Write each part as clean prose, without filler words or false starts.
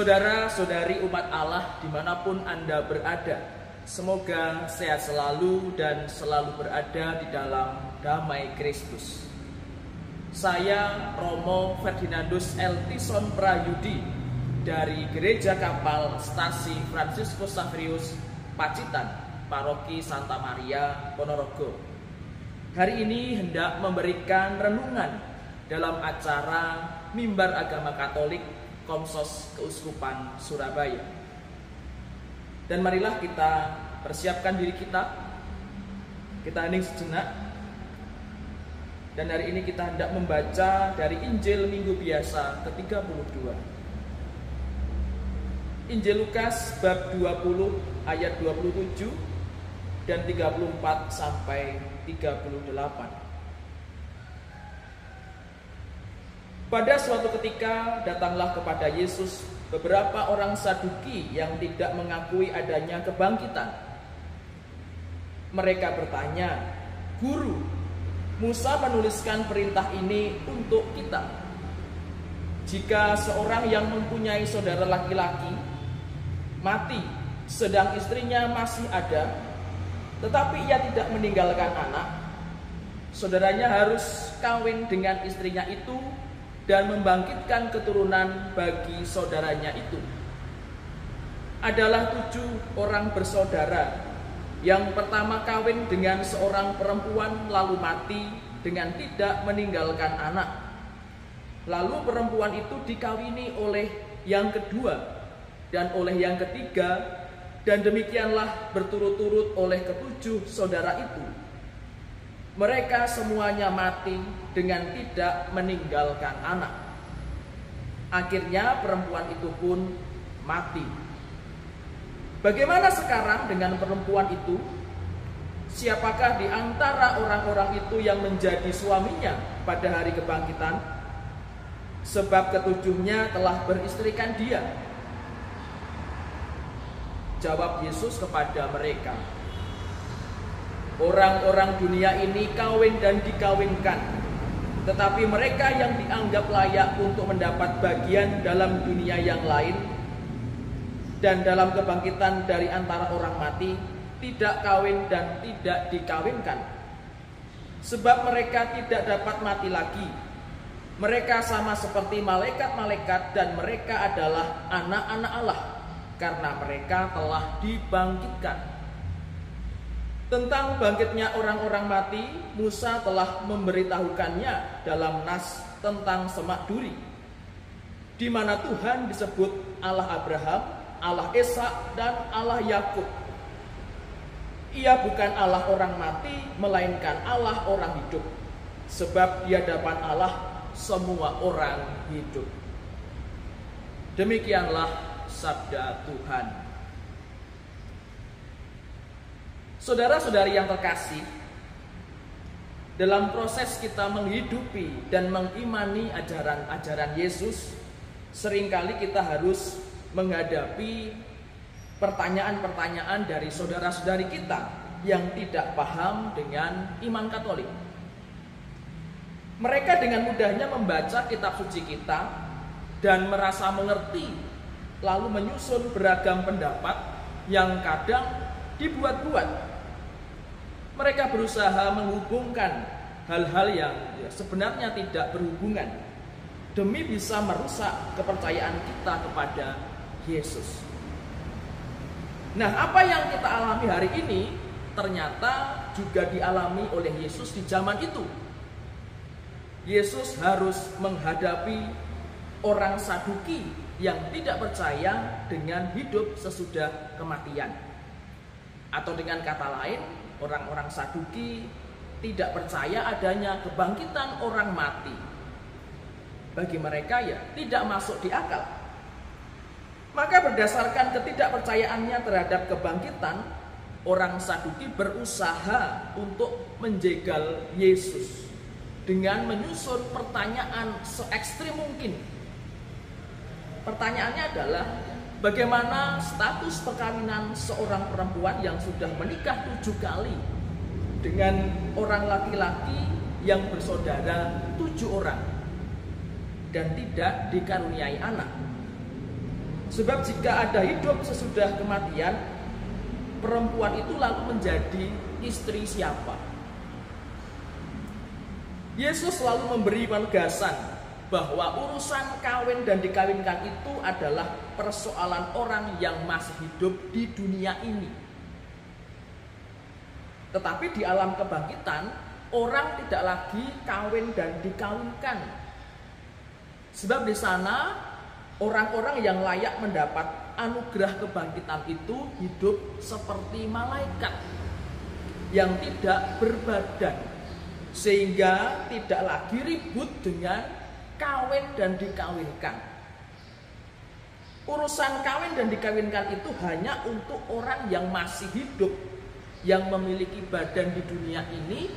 Saudara-saudari umat Allah dimanapun Anda berada, semoga sehat selalu dan selalu berada di dalam damai Kristus. Saya Romo Ferdinandus Eltison Prayudi dari Gereja Kapal Stasi Fransiskus Xaverius Pacitan, Paroki Santa Maria, Ponorogo. Hari ini hendak memberikan renungan dalam acara Mimbar Agama Katolik Komsos Keuskupan Surabaya. Dan marilah kita persiapkan diri kita hening sejenak. Dan hari ini kita hendak membaca dari Injil Minggu Biasa ke-32. Injil Lukas bab 20 ayat 27 dan 34 sampai 38. Pada suatu ketika datanglah kepada Yesus beberapa orang Saduki yang tidak mengakui adanya kebangkitan. Mereka bertanya, "Guru, Musa menuliskan perintah ini untuk kita. Jika seorang yang mempunyai saudara laki-laki mati sedang istrinya masih ada, tetapi ia tidak meninggalkan anak, saudaranya harus kawin dengan istrinya itu dan membangkitkan keturunan bagi saudaranya itu. Adalah 7 orang bersaudara. Yang pertama kawin dengan seorang perempuan lalu mati dengan tidak meninggalkan anak. Lalu perempuan itu dikawini oleh yang kedua dan oleh yang ketiga, dan demikianlah berturut-turut oleh ke-7 saudara itu. Mereka semuanya mati dengan tidak meninggalkan anak. Akhirnya perempuan itu pun mati. Bagaimana sekarang dengan perempuan itu? Siapakah di antara orang-orang itu yang menjadi suaminya pada hari kebangkitan? Sebab ke-7-nya telah beristrikan dia." Jawab Yesus kepada mereka, "Orang-orang dunia ini kawin dan dikawinkan, tetapi mereka yang dianggap layak untuk mendapat bagian dalam dunia yang lain dan dalam kebangkitan dari antara orang mati tidak kawin dan tidak dikawinkan. Sebab mereka tidak dapat mati lagi. Mereka sama seperti malaikat-malaikat dan mereka adalah anak-anak Allah karena mereka telah dibangkitkan." Tentang bangkitnya orang-orang mati, Musa telah memberitahukannya dalam nas tentang semak duri, di mana Tuhan disebut Allah Abraham, Allah Ishak, dan Allah Yakub. Ia bukan Allah orang mati, melainkan Allah orang hidup, sebab di hadapan Allah semua orang hidup. Demikianlah sabda Tuhan. Saudara-saudari yang terkasih, dalam proses kita menghidupi dan mengimani ajaran-ajaran Yesus, seringkali kita harus menghadapi pertanyaan-pertanyaan dari saudara-saudari kita yang tidak paham dengan iman Katolik. Mereka dengan mudahnya membaca kitab suci kita dan merasa mengerti, lalu menyusun beragam pendapat yang kadang dibuat-buat. Mereka berusaha menghubungkan hal-hal yang sebenarnya tidak berhubungan demi bisa merusak kepercayaan kita kepada Yesus. Nah, apa yang kita alami hari ini ternyata juga dialami oleh Yesus di zaman itu. Yesus harus menghadapi orang Saduki yang tidak percaya dengan hidup sesudah kematian. Atau dengan kata lain, orang-orang Saduki tidak percaya adanya kebangkitan orang mati. Bagi mereka tidak masuk di akal. Maka berdasarkan ketidakpercayaannya terhadap kebangkitan, orang Saduki berusaha untuk menjegal Yesus dengan menyusun pertanyaan se-ekstrim mungkin. Pertanyaannya adalah, bagaimana status perkawinan seorang perempuan yang sudah menikah 7 kali dengan orang laki-laki yang bersaudara 7 orang dan tidak dikaruniai anak? Sebab jika ada hidup sesudah kematian, perempuan itu lalu menjadi istri siapa? Yesus selalu memberi penegasan bahwa urusan kawin dan dikawinkan itu adalah persoalan orang yang masih hidup di dunia ini. Tetapi di alam kebangkitan, orang tidak lagi kawin dan dikawinkan. Sebab di sana orang-orang yang layak mendapat anugerah kebangkitan itu hidup seperti malaikat yang tidak berbadan, sehingga tidak lagi ribut dengan kawin dan dikawinkan. Urusan kawin dan dikawinkan itu hanya untuk orang yang masih hidup, yang memiliki badan di dunia ini,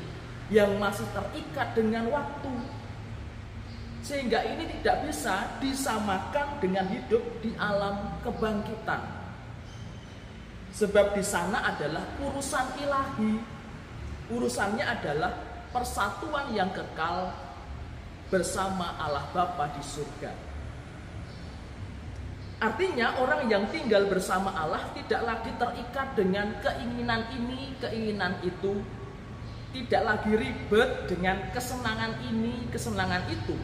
yang masih terikat dengan waktu. Sehingga ini tidak bisa disamakan dengan hidup di alam kebangkitan. Sebab di sana adalah urusan ilahi. Urusannya adalah persatuan yang kekal bersama Allah Bapa di surga. Artinya orang yang tinggal bersama Allah tidak lagi terikat dengan keinginan ini, keinginan itu. Tidak lagi ribet dengan kesenangan ini, kesenangan itu.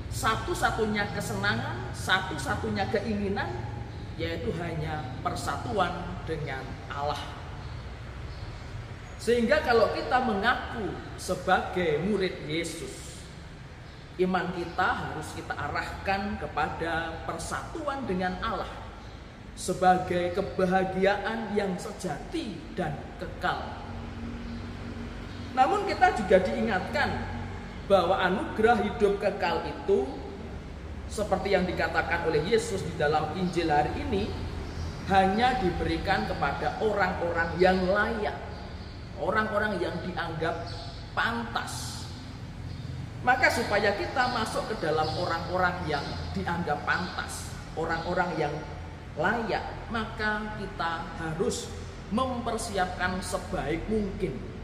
Satu-satunya kesenangan, satu-satunya keinginan, yaitu hanya persatuan dengan Allah. Sehingga kalau kita mengaku sebagai murid Yesus, iman kita harus kita arahkan kepada persatuan dengan Allah sebagai kebahagiaan yang sejati dan kekal. Namun kita juga diingatkan bahwa anugerah hidup kekal itu, seperti yang dikatakan oleh Yesus di dalam Injil hari ini, hanya diberikan kepada orang-orang yang layak, orang-orang yang dianggap pantas. Maka supaya kita masuk ke dalam orang-orang yang dianggap pantas, orang-orang yang layak, maka kita harus mempersiapkan sebaik mungkin.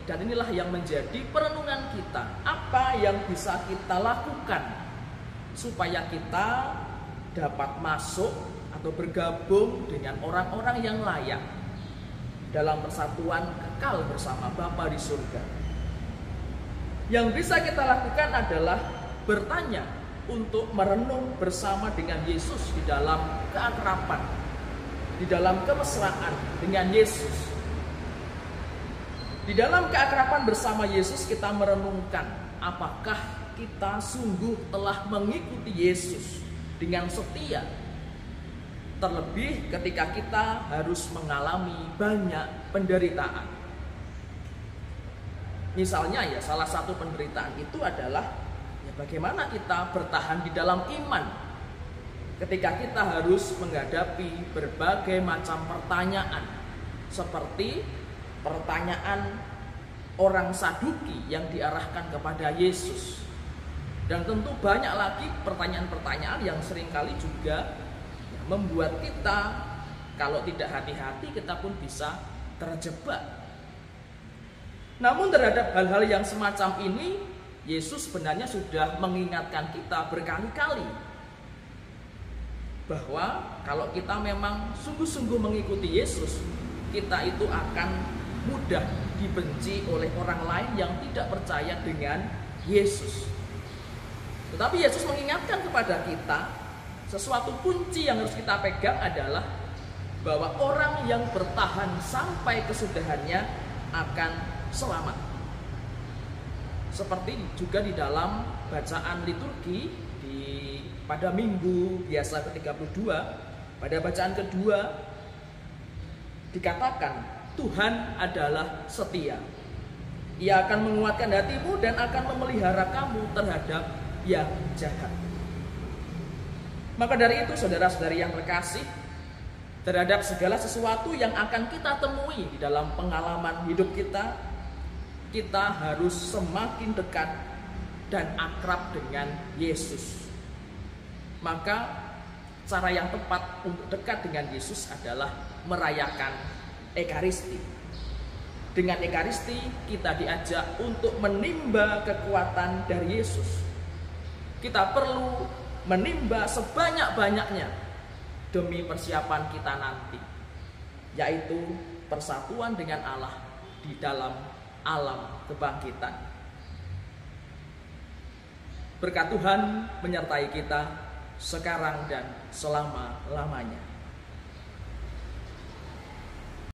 Dan inilah yang menjadi perenungan kita. Apa yang bisa kita lakukan supaya kita dapat masuk atau bergabung dengan orang-orang yang layak dalam persatuan kekal bersama Bapa di surga. Yang bisa kita lakukan adalah bertanya untuk merenung bersama dengan Yesus di dalam keakraban, di dalam kemesraan dengan Yesus. Di dalam keakraban bersama Yesus kita merenungkan apakah kita sungguh telah mengikuti Yesus dengan setia. Terlebih ketika kita harus mengalami banyak penderitaan. Misalnya ya, salah satu penderitaan itu adalah ya, bagaimana kita bertahan di dalam iman ketika kita harus menghadapi berbagai macam pertanyaan, seperti pertanyaan orang Saduki yang diarahkan kepada Yesus. Dan tentu banyak lagi pertanyaan-pertanyaan yang seringkali juga membuat kita, kalau tidak hati-hati, kita pun bisa terjebak. Namun terhadap hal-hal yang semacam ini, Yesus sebenarnya sudah mengingatkan kita berkali-kali bahwa kalau kita memang sungguh-sungguh mengikuti Yesus, kita itu akan mudah dibenci oleh orang lain yang tidak percaya dengan Yesus. Tetapi Yesus mengingatkan kepada kita, sesuatu kunci yang harus kita pegang adalah bahwa orang yang bertahan sampai kesudahannya akan selamat. Seperti juga di dalam bacaan liturgi pada minggu biasa ke-32, pada bacaan kedua dikatakan Tuhan adalah setia. Ia akan menguatkan hatimu dan akan memelihara kamu terhadap yang jahat. Maka dari itu saudara-saudari yang terkasih, terhadap segala sesuatu yang akan kita temui di dalam pengalaman hidup kita, kita harus semakin dekat dan akrab dengan Yesus. Maka cara yang tepat untuk dekat dengan Yesus adalah merayakan Ekaristi. Dengan Ekaristi kita diajak untuk menimba kekuatan dari Yesus. Kita perlu menimba sebanyak-banyaknya demi persiapan kita nanti, yaitu persatuan dengan Allah di dalam alam kebangkitan. Berkat Tuhan menyertai kita sekarang dan selama-lamanya.